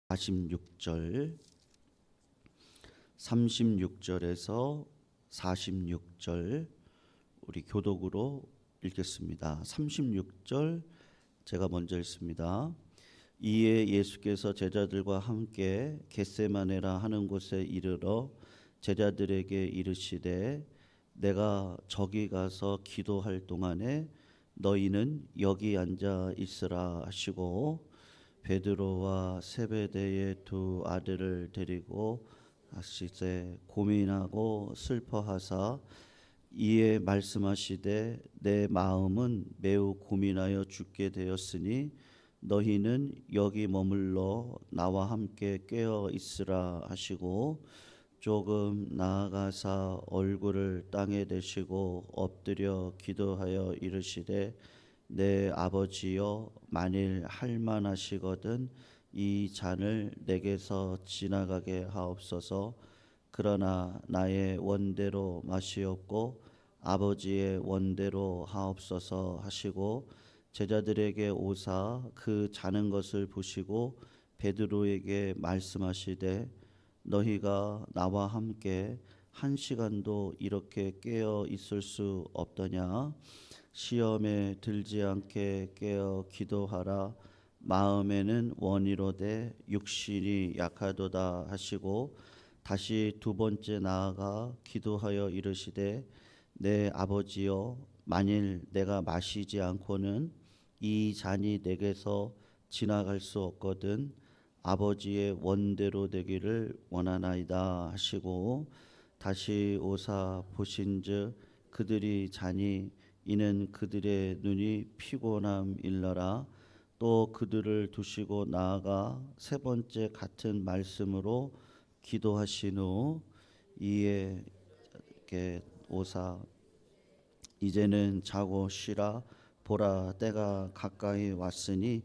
46절, 36절에서 46절 우리 교독으로 읽겠습니다. 36절 제가 먼저 읽습니다. 이에 예수께서 제자들과 함께 겟세마네라 하는 곳에 이르러 제자들에게 이르시되 내가 저기 가서 기도할 동안에 너희는 여기 앉아 있으라 하시고 베드로와 세베대의 두 아들을 데리고 다시제 고민하고 슬퍼하사 이에 말씀하시되 내 마음은 매우 고민하여 죽게 되었으니 너희는 여기 머물러 나와 함께 깨어 있으라 하시고 조금 나아가사 얼굴을 땅에 대시고 엎드려 기도하여 이르시되 내 아버지여 만일 할만하시거든 이 잔을 내게서 지나가게 하옵소서. 그러나 나의 원대로 마시옵고 아버지의 원대로 하옵소서 하시고 제자들에게 오사 그 자는 것을 보시고 베드로에게 말씀하시되 너희가 나와 함께 한 시간도 이렇게 깨어 있을 수 없더냐. 시험에 들지 않게 깨어 기도하라. 마음에는 원이로되 육신이 약하도다 하시고 다시 두 번째 나아가 기도하여 이르시되 내 아버지여 만일 내가 마시지 않고는 이 잔이 내게서 지나갈 수 없거든 아버지의 원대로 되기를 원하나이다 하시고 다시 오사 보신즉 그들이 자니 이는 그들의 눈이 피곤함 일러라. 또 그들을 두시고 나아가 세 번째 같은 말씀으로 기도하신 후 이에 오사 이제는 자고 쉬라. 보라 때가 가까이 왔으니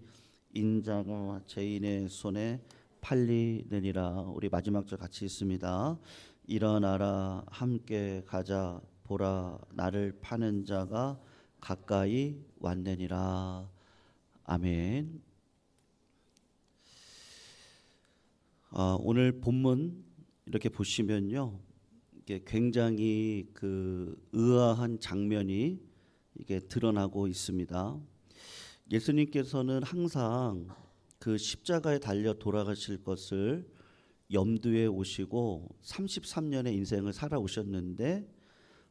인자가 죄인의 손에 팔리느니라. 우리 마지막 절 같이 있습니다. 일어나라 함께 가자. 보라 나를 파는 자가 가까이 왔느니라. 아멘. 오늘 본문 이렇게 보시면요, 이게 굉장히 의아한 장면이 이게 드러나고 있습니다. 예수님께서는 항상 그 십자가에 달려 돌아가실 것을 염두에 오시고 33년의 인생을 살아오셨는데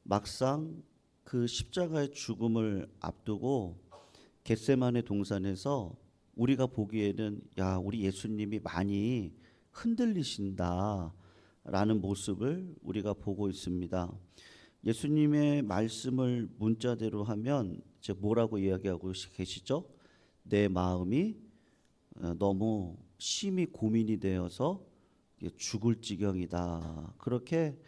막상 그 십자가의 죽음을 앞두고 겟세마네 동산에서 우리가 보기에는 야, 우리 예수님이 많이 흔들리신다 라는 모습을 우리가 보고 있습니다. 예수님의 말씀을 문자대로 하면 이제 뭐라고 이야기하고 계시죠? 내 마음이 너무 심히 고민이 되어서 죽을 지경이다. 그렇게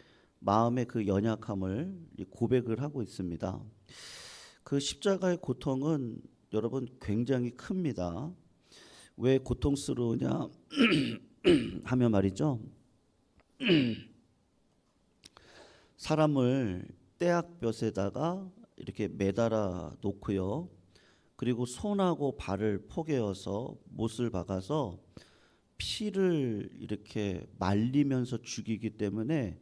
마음의 그 연약함을 고백을 하고 있습니다. 그 십자가의 고통은 여러분 굉장히 큽니다. 왜 고통스러우냐 하면 말이죠. 사람을 떼약볕에다가 이렇게 매달아 놓고요. 그리고 손하고 발을 포개어서 못을 박아서 피를 이렇게 말리면서 죽이기 때문에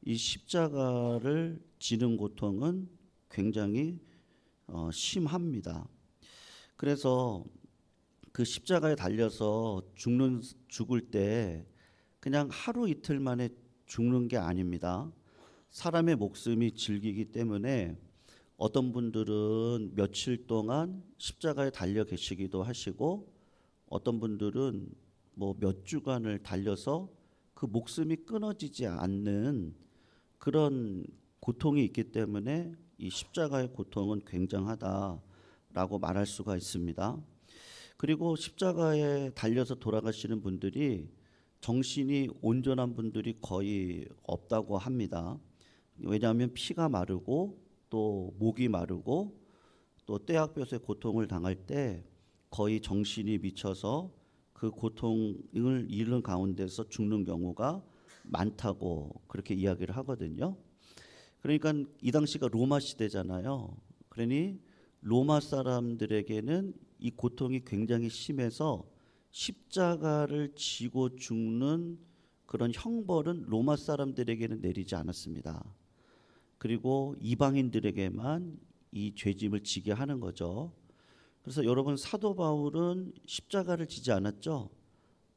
이 십자가를 지는 고통은 굉장히 심합니다. 그래서 그 십자가에 달려서 죽을 때 그냥 하루 이틀 만에 죽는 게 아닙니다. 사람의 목숨이 질기기 때문에 어떤 분들은 며칠 동안 십자가에 달려 계시기도 하시고 어떤 분들은 뭐 몇 주간을 달려서 그 목숨이 끊어지지 않는 그런 고통이 있기 때문에 이 십자가의 고통은 굉장하다라고 말할 수가 있습니다. 그리고 십자가에 달려서 돌아가시는 분들이 정신이 온전한 분들이 거의 없다고 합니다. 왜냐하면 피가 마르고 또 목이 마르고 또 떼약볕의 고통을 당할 때 거의 정신이 미쳐서 그 고통을 잃는 가운데서 죽는 경우가 많다고 그렇게 이야기를 하거든요. 그러니까 이 당시가 로마 시대잖아요. 그러니 로마 사람들에게는 이 고통이 굉장히 심해서 십자가를 지고 죽는 그런 형벌은 로마 사람들에게는 내리지 않았습니다. 그리고 이방인들에게만 이 죄짐을 지게 하는 거죠. 그래서 여러분, 사도 바울은 십자가를 지지 않았죠.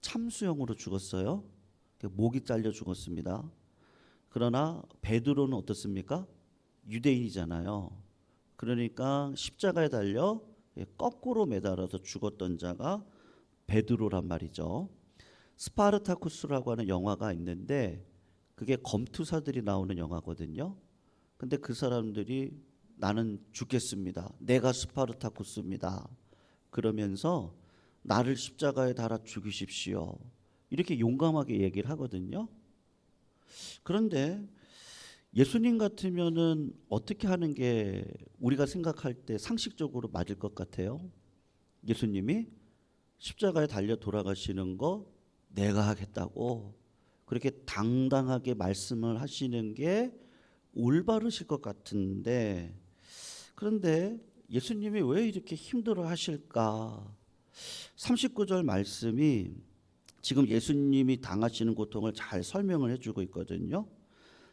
참수형으로 죽었어요. 목이 잘려 죽었습니다. 그러나 베드로는 어떻습니까? 유대인이잖아요. 그러니까 십자가에 달려 거꾸로 매달아서 죽었던 자가 베드로란 말이죠. 스파르타쿠스라고 하는 영화가 있는데 그게 검투사들이 나오는 영화거든요. 근데 그 사람들이 나는 죽겠습니다. 내가 스파르타쿠스입니다. 그러면서 나를 십자가에 달아 죽이십시오. 이렇게 용감하게 얘기를 하거든요. 그런데 예수님 같으면은 어떻게 하는 게 우리가 생각할 때 상식적으로 맞을 것 같아요? 예수님이 십자가에 달려 돌아가시는 거 내가 하겠다고 그렇게 당당하게 말씀을 하시는 게 올바르실 것 같은데, 그런데 예수님이 왜 이렇게 힘들어 하실까? 39절 말씀이 지금 예수님이 당하시는 고통을 잘 설명을 해주고 있거든요.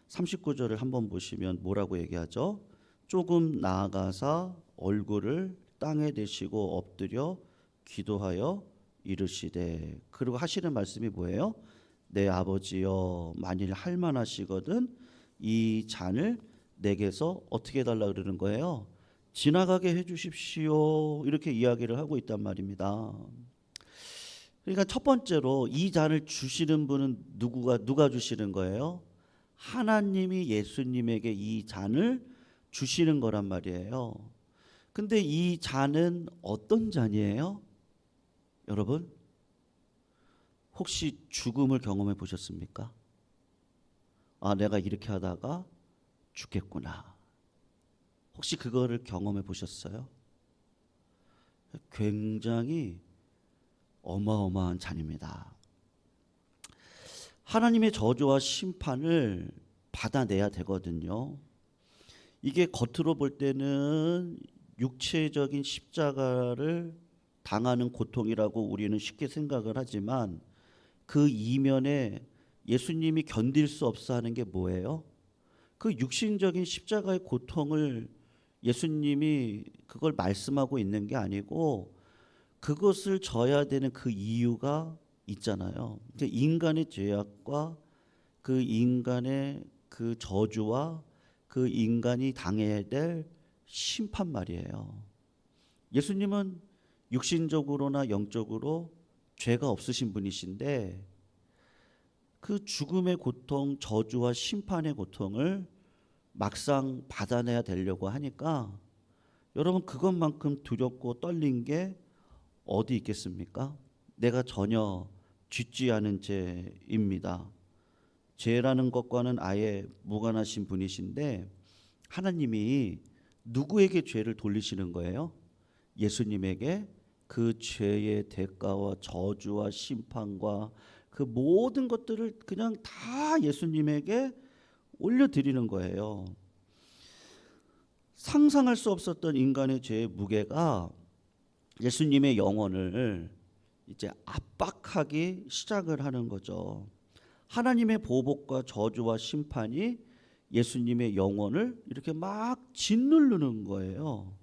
39절을 한번 보시면 뭐라고 얘기하죠? 조금 나아가사 얼굴을 땅에 대시고 엎드려 기도하여 이르시되, 그리고 하시는 말씀이 뭐예요? 내 아버지여, 만일 할만하시거든 이 잔을 내게서 어떻게 해달라 그러는 거예요? 지나가게 해주십시오. 이렇게 이야기를 하고 있단 말입니다. 그러니까 첫 번째로 이 잔을 주시는 분은 누가 주시는 거예요? 하나님이 예수님에게 이 잔을 주시는 거란 말이에요. 근데 이 잔은 어떤 잔이에요? 여러분, 혹시 죽음을 경험해 보셨습니까? 아, 내가 이렇게 하다가 죽겠구나. 혹시 그거를 경험해 보셨어요? 굉장히 어마어마한 잔입니다. 하나님의 저주와 심판을 받아내야 되거든요. 이게 겉으로 볼 때는 육체적인 십자가를 당하는 고통이라고 우리는 쉽게 생각을 하지만 그 이면에 예수님이 견딜 수 없어 하는 게 뭐예요? 그 육신적인 십자가의 고통을 예수님이 그걸 말씀하고 있는 게 아니고 그것을 져야 되는 그 이유가 있잖아요. 인간의 죄악과 그 인간의 그 저주와 그 인간이 당해야 될 심판 말이에요. 예수님은 육신적으로나 영적으로 죄가 없으신 분이신데 그 죽음의 고통, 저주와 심판의 고통을 막상 받아내야 되려고 하니까 여러분, 그것만큼 두렵고 떨린 게 어디 있겠습니까? 내가 전혀 짓지 않은 죄입니다. 죄라는 것과는 아예 무관하신 분이신데 하나님이 누구에게 죄를 돌리시는 거예요? 예수님에게 그 죄의 대가와 저주와 심판과 그 모든 것들을 그냥 다 예수님에게 올려드리는 거예요. 상상할 수 없었던 인간의 죄의 무게가 예수님의 영혼을 이제 압박하기 시작을 하는 거죠. 하나님의 보복과 저주와 심판이 예수님의 영혼을 이렇게 막 짓누르는 거예요.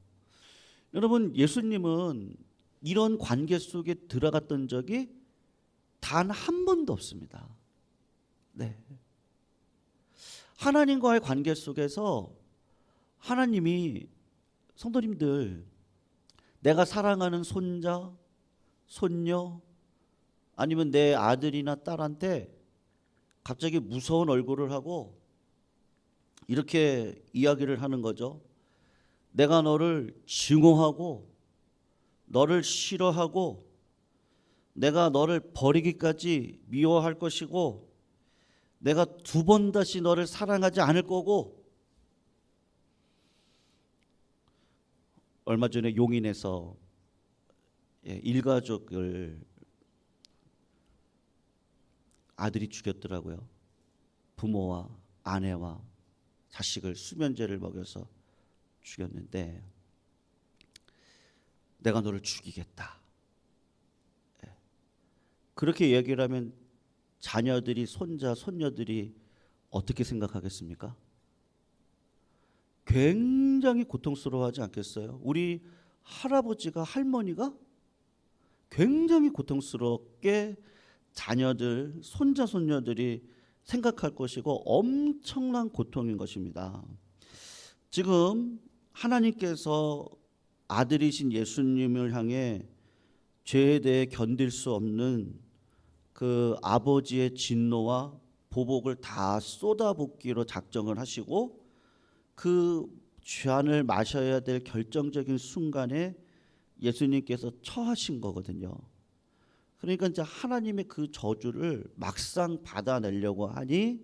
여러분, 예수님은 이런 관계 속에 들어갔던 적이 단 한 번도 없습니다. 네. 하나님과의 관계 속에서 하나님이, 성도님들, 내가 사랑하는 손자, 손녀, 아니면 내 아들이나 딸한테 갑자기 무서운 얼굴을 하고 이렇게 이야기를 하는 거죠. 내가 너를 증오하고 너를 싫어하고 내가 너를 버리기까지 미워할 것이고 내가 두 번 다시 너를 사랑하지 않을 거고. 얼마 전에 용인에서 일가족을 아들이 죽였더라고요. 부모와 아내와 자식을 수면제를 먹여서 죽였는데 내가 너를 죽이겠다. 그렇게 얘기를 하면 자녀들이, 손자, 손녀들이 어떻게 생각하겠습니까? 굉장히 고통스러워하지 않겠어요? 우리 할아버지가, 할머니가 굉장히 고통스럽게 자녀들, 손자, 손녀들이 생각할 것이고 엄청난 고통인 것입니다. 지금 하나님께서 아들이신 예수님을 향해 죄에 대해 견딜 수 없는 그 아버지의 진노와 보복을 다 쏟아붓기로 작정을 하시고 그 죄안을 마셔야 될 결정적인 순간에 예수님께서 처하신 거거든요. 그러니까 이제 하나님의 그 저주를 막상 받아내려고 하니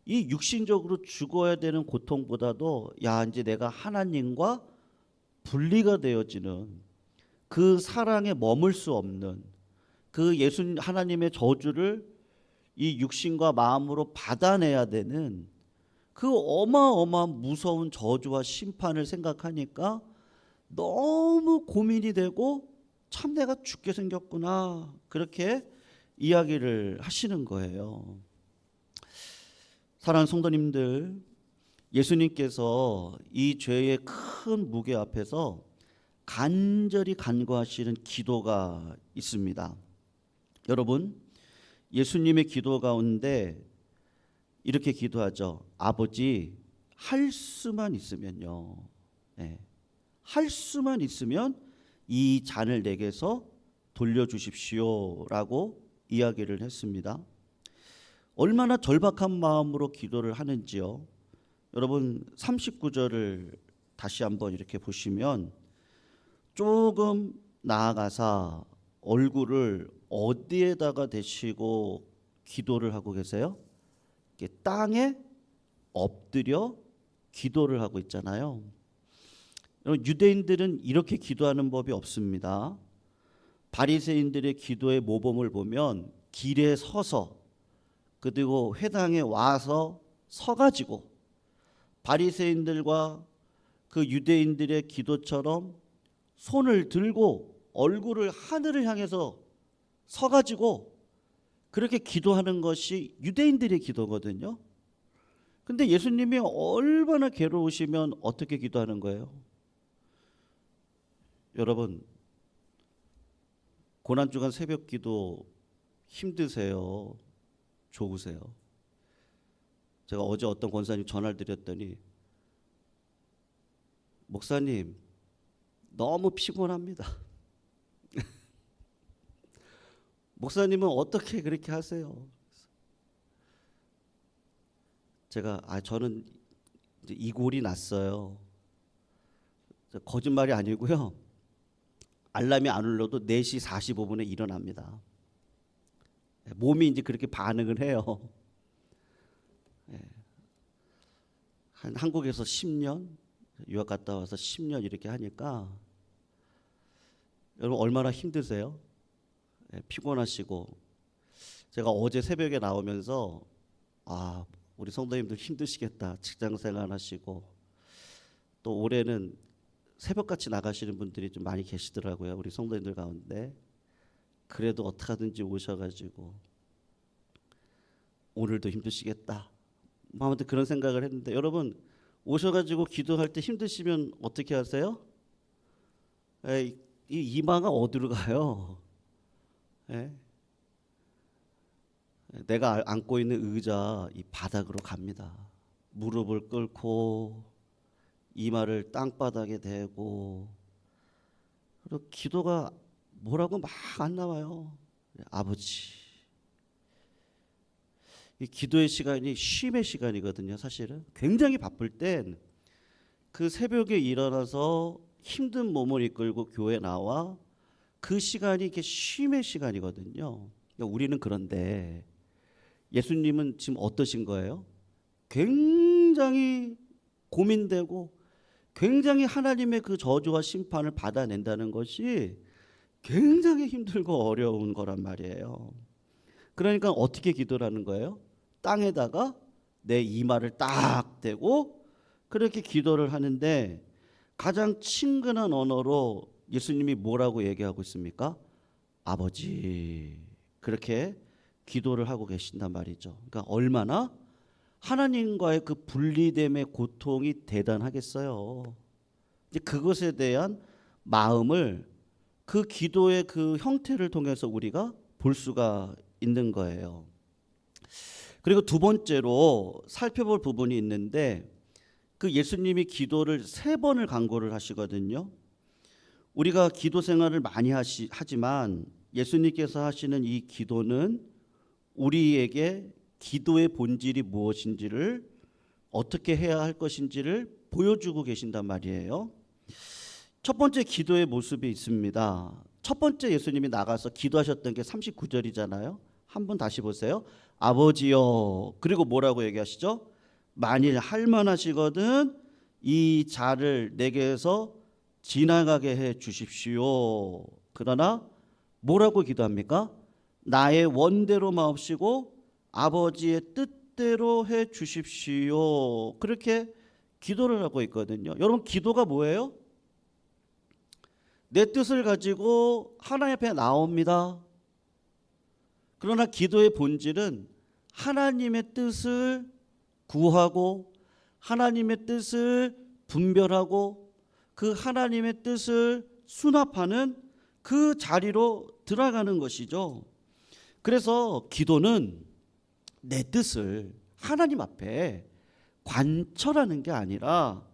이 육신적으로 죽어야 되는 고통보다도 야, 이제 내가 하나님과 분리가 되어지는 그 사랑에 머물 수 없는 그 예수 하나님의 저주를 이 육신과 마음으로 받아내야 되는 그 어마어마한 무서운 저주와 심판을 생각하니까 너무 고민이 되고 참 내가 죽게 생겼구나 그렇게 이야기를 하시는 거예요. 사랑하는 성도님들, 예수님께서 이 죄의 큰 무게 앞에서 간절히 간구하시는 기도가 있습니다. 여러분, 예수님의 기도 가운데 이렇게 기도하죠. 아버지, 할 수만 있으면요. 네. 할 수만 있으면 이 잔을 내게서 돌려주십시오라고 이야기를 했습니다. 얼마나 절박한 마음으로 기도를 하는지요. 여러분 39절을 다시 한번 이렇게 보시면 조금 나아가사 얼굴을 어디에다가 대시고 기도를 하고 계세요? 땅에 엎드려 기도를 하고 있잖아요. 유대인들은 이렇게 기도하는 법이 없습니다. 바리새인들의 기도의 모범을 보면 길에 서서 그리고 회당에 와서 서가지고 바리새인들과 그 유대인들의 기도처럼 손을 들고 얼굴을 하늘을 향해서 서가지고 그렇게 기도하는 것이 유대인들의 기도거든요. 근데 예수님이 얼마나 괴로우시면 어떻게 기도하는 거예요? 여러분, 고난주간 새벽 기도 힘드세요? 좋으세요? 제가 어제 어떤 권사님 전화를 드렸더니 목사님 너무 피곤합니다. 목사님은 어떻게 그렇게 하세요? 제가 저는 이제 이골이 났어요. 거짓말이 아니고요. 알람이 안 울려도 4시 45분에 일어납니다. 몸이 이제 그렇게 반응을 해요. 한국에서 10년, 유학 갔다 와서 10년 이렇게 하니까 여러분 얼마나 힘드세요? 피곤하시고 제가 어제 새벽에 나오면서 우리 성도님들 힘드시겠다. 직장생활 하시고 또 올해는 새벽같이 나가시는 분들이 좀 많이 계시더라고요. 우리 성도님들 가운데. 그래도 어떻게든지 오셔가지고 오늘도 힘드시겠다. 아무튼 그런 생각을 했는데 여러분 오셔가지고 기도할 때 힘드시면 어떻게 하세요? 이 이마가 어디로 가요? 내가 앉고 있는 의자 이 바닥으로 갑니다. 무릎을 꿇고 이마를 땅바닥에 대고 그리고 기도가 뭐라고 막 안 나와요. 아버지. 이 기도의 시간이 쉼의 시간이거든요. 사실은 굉장히 바쁠 땐 그 새벽에 일어나서 힘든 몸을 이끌고 교회 나와 그 시간이 이렇게 쉼의 시간이거든요. 그러니까 우리는 그런데 예수님은 지금 어떠신 거예요? 굉장히 고민되고 굉장히 하나님의 그 저주와 심판을 받아낸다는 것이 굉장히 힘들고 어려운 거란 말이에요. 그러니까 어떻게 기도를 하는 거예요? 땅에다가 내 이마를 딱 대고 그렇게 기도를 하는데 가장 친근한 언어로 예수님이 뭐라고 얘기하고 있습니까? 아버지. 그렇게 기도를 하고 계신단 말이죠. 그러니까 얼마나 하나님과의 그 분리됨의 고통이 대단하겠어요. 이제 그것에 대한 마음을 그 기도의 그 형태를 통해서 우리가 볼 수가 있는 거예요. 그리고 두 번째로 살펴볼 부분이 있는데 그 예수님이 기도를 3번을 강구를 하시거든요. 우리가 기도 생활을 많이 하지만 예수님께서 하시는 이 기도는 우리에게 기도의 본질이 무엇인지를 어떻게 해야 할 것인지를 보여주고 계신단 말이에요. 첫 번째 기도의 모습이 있습니다. 첫 번째 예수님이 나가서 기도하셨던 게 39절이잖아요. 한번 다시 보세요. 아버지여, 그리고 뭐라고 얘기하시죠? 만일 할만하시거든 이 자를 내게서 지나가게 해 주십시오. 그러나 뭐라고 기도합니까? 나의 원대로 마옵시고 아버지의 뜻대로 해 주십시오. 그렇게 기도를 하고 있거든요. 여러분, 기도가 뭐예요? 내 뜻을 가지고 하나님 앞에 나옵니다. 그러나 기도의 본질은 하나님의 뜻을 구하고 하나님의 뜻을 분별하고 그 하나님의 뜻을 수납하는 그 자리로 들어가는 것이죠. 그래서 기도는 내 뜻을 하나님 앞에 관철하는 게 아니라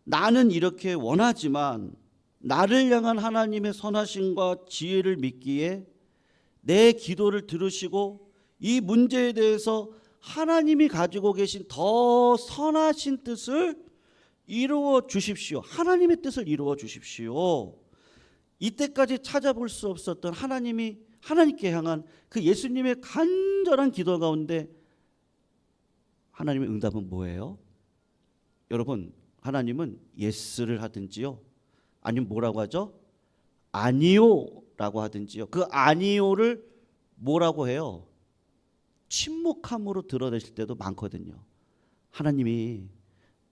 나는 이렇게 원하지만 나를 향한 하나님의 선하심과 지혜를 믿기에 내 기도를 들으시고 이 문제에 대해서 하나님이 가지고 계신 더 선하신 뜻을 이루어 주십시오. 하나님의 뜻을 이루어 주십시오. 이때까지 찾아볼 수 없었던 하나님께 향한 그 예수님의 간절한 기도 가운데 하나님의 응답은 뭐예요? 여러분, 하나님은 예스를 하든지요, 아니면 뭐라고 하죠? 아니요라고 하든지요. 그 아니요를 뭐라고 해요? 침묵함으로 드러내실 때도 많거든요. 하나님이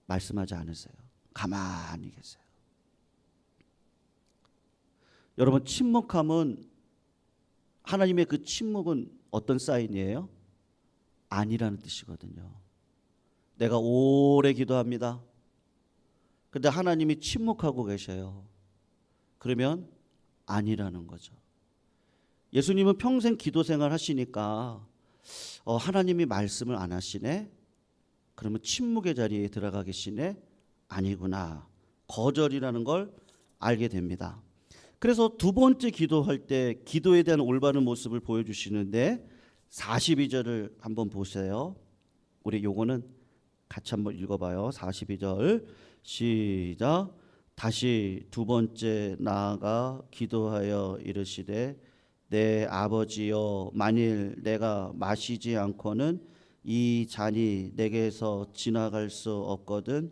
말씀하지 않으세요. 가만히 계세요. 여러분, 침묵함은, 하나님의 그 침묵은 어떤 사인이에요? 아니라는 뜻이거든요. 내가 오래 기도합니다. 근데 하나님이 침묵하고 계셔요. 그러면 아니라는 거죠. 예수님은 평생 기도 생활 하시니까 하나님이 말씀을 안 하시네? 그러면 침묵의 자리에 들어가 계시네? 아니구나. 거절이라는 걸 알게 됩니다. 그래서 두 번째 기도할 때 기도에 대한 올바른 모습을 보여주시는데 42절을 한번 보세요. 우리 요거는 같이 한번 읽어봐요. 42절 시작. 다시 두 번째 나아가 기도하여 이르시되 내 아버지여, 만일 내가 마시지 않고는 이 잔이 내게서 지나갈 수 없거든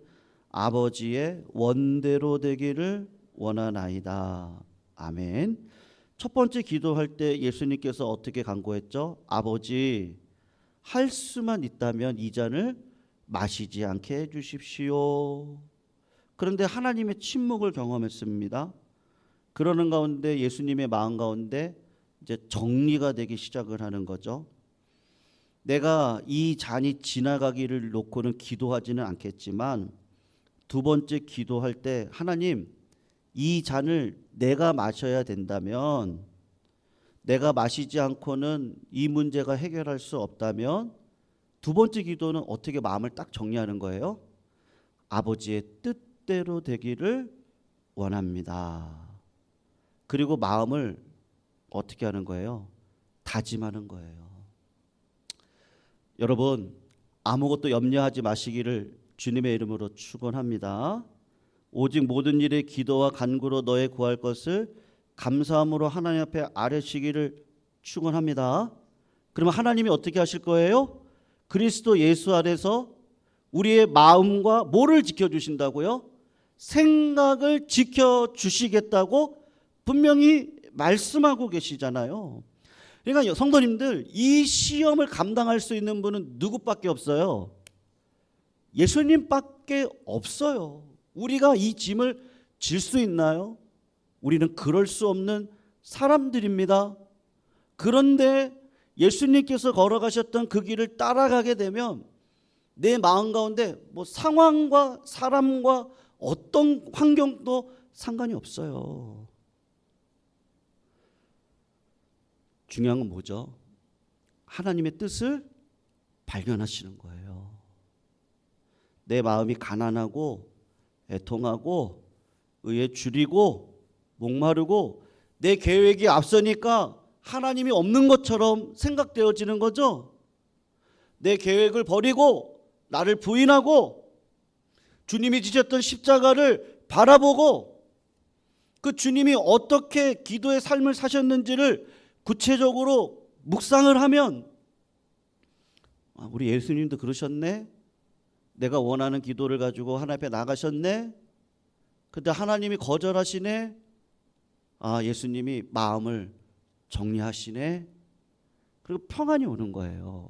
아버지의 원대로 되기를 원하나이다. 아멘. 첫 번째 기도할 때 예수님께서 어떻게 간구했죠? 아버지, 할 수만 있다면 이 잔을 마시지 않게 해 주십시오. 그런데 하나님의 침묵을 경험했습니다. 그러는 가운데 예수님의 마음 가운데 이제 정리가 되기 시작을 하는 거죠. 내가 이 잔이 지나가기를 놓고는 기도하지는 않겠지만 두 번째 기도할 때 하나님, 이 잔을 내가 마셔야 된다면, 내가 마시지 않고는 이 문제가 해결할 수 없다면 두 번째 기도는 어떻게 마음을 딱 정리하는 거예요? 아버지의 뜻대로 되기를 원합니다. 그리고 마음을 어떻게 하는 거예요? 다짐하는 거예요. 여러분, 아무것도 염려하지 마시기를 주님의 이름으로 축원합니다. 오직 모든 일에 기도와 간구로 너의 구할 것을 감사함으로 하나님 앞에 아뢰시기를 축원합니다. 그러면 하나님이 어떻게 하실 거예요? 그리스도 예수 안에서 우리의 마음과 뭐를 지켜주신다고요? 생각을 지켜주시겠다고 분명히 말씀하고 계시잖아요. 그러니까 성도님들, 이 시험을 감당할 수 있는 분은 누구밖에 없어요? 예수님밖에 없어요. 우리가 이 짐을 질 수 있나요? 우리는 그럴 수 없는 사람들입니다. 그런데 예수님께서 걸어가셨던 그 길을 따라가게 되면 내 마음 가운데 뭐 상황과 사람과 어떤 환경도 상관이 없어요. 중요한 건 뭐죠? 하나님의 뜻을 발견하시는 거예요. 내 마음이 가난하고 애통하고 의에 줄이고 목마르고 내 계획이 앞서니까 하나님이 없는 것처럼 생각되어지는 거죠. 내 계획을 버리고 나를 부인하고 주님이 지셨던 십자가를 바라보고 그 주님이 어떻게 기도의 삶을 사셨는지를 구체적으로 묵상을 하면 우리 예수님도 그러셨네. 내가 원하는 기도를 가지고 하나님 앞에 나가셨네. 근데 하나님이 거절하시네. 예수님이 마음을 정리하시네. 그리고 평안이 오는 거예요.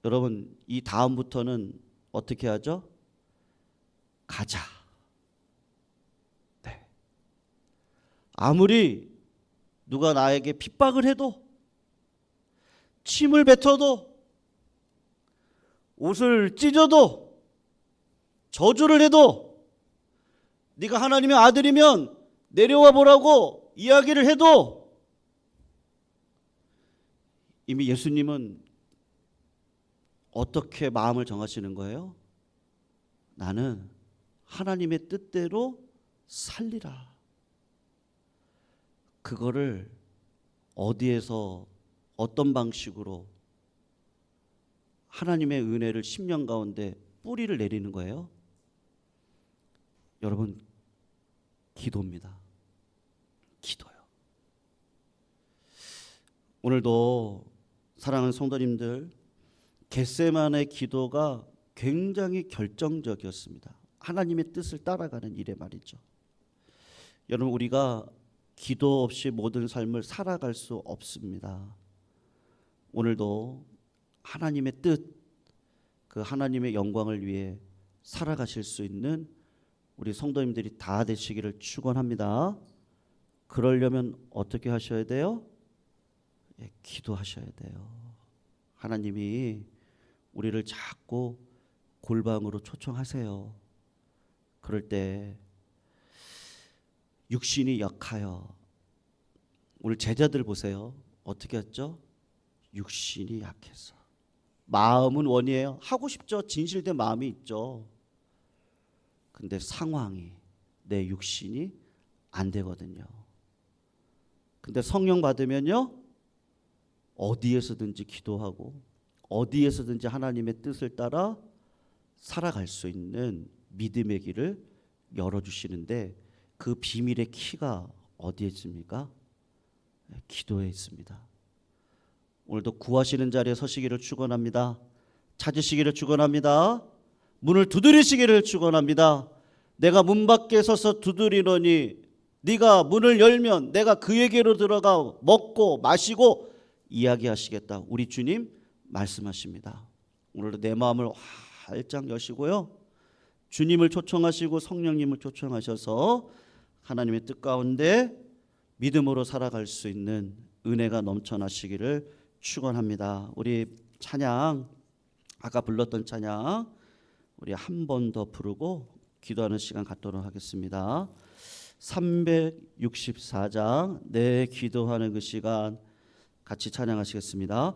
여러분, 이 다음부터는 어떻게 하죠? 가자. 네. 아무리 누가 나에게 핍박을 해도, 침을 뱉어도, 옷을 찢어도, 저주를 해도, 네가 하나님의 아들이면 내려와 보라고 이야기를 해도, 이미 예수님은 어떻게 마음을 정하시는 거예요? 나는 하나님의 뜻대로 살리라. 그거를 어디에서 어떤 방식으로 하나님의 은혜를 10년 가운데 뿌리를 내리는 거예요? 여러분, 기도입니다. 기도요. 오늘도 사랑하는 성도님들, 겟세마네 기도가 굉장히 결정적이었습니다. 하나님의 뜻을 따라가는 일에 말이죠. 여러분, 우리가 기도 없이 모든 삶을 살아갈 수 없습니다. 오늘도 하나님의 뜻, 그 하나님의 영광을 위해 살아가실 수 있는 우리 성도님들이 다 되시기를 축원합니다. 그러려면 어떻게 하셔야 돼요? 기도하셔야 돼요. 하나님이 우리를 자꾸 골방으로 초청하세요. 그럴 때 육신이 약하여, 오늘 제자들 보세요. 어떻게 했죠? 육신이 약해서. 마음은 원이에요. 하고 싶죠. 진실된 마음이 있죠. 근데 상황이, 내 육신이 안 되거든요. 근데 성령 받으면요, 어디에서든지 기도하고 어디에서든지 하나님의 뜻을 따라 살아갈 수 있는 믿음의 길을 열어주시는데, 그 비밀의 키가 어디에 있습니까? 기도에 있습니다. 오늘도 구하시는 자리에 서시기를 축원합니다. 찾으시기를 축원합니다. 문을 두드리시기를 축원합니다. 내가 문 밖에 서서 두드리노니 네가 문을 열면 내가 그에게로 들어가 먹고 마시고 이야기하시겠다. 우리 주님 말씀하십니다. 오늘도 내 마음을 활짝 여시고요, 주님을 초청하시고 성령님을 초청하셔서 하나님의 뜻 가운데 믿음으로 살아갈 수 있는 은혜가 넘쳐나시기를 축원합니다. 우리 찬양, 아까 불렀던 찬양 우리 한 번 더 부르고 기도하는 시간 갖도록 하겠습니다. 364장 내 기도하는 그 시간 같이 찬양하시겠습니다.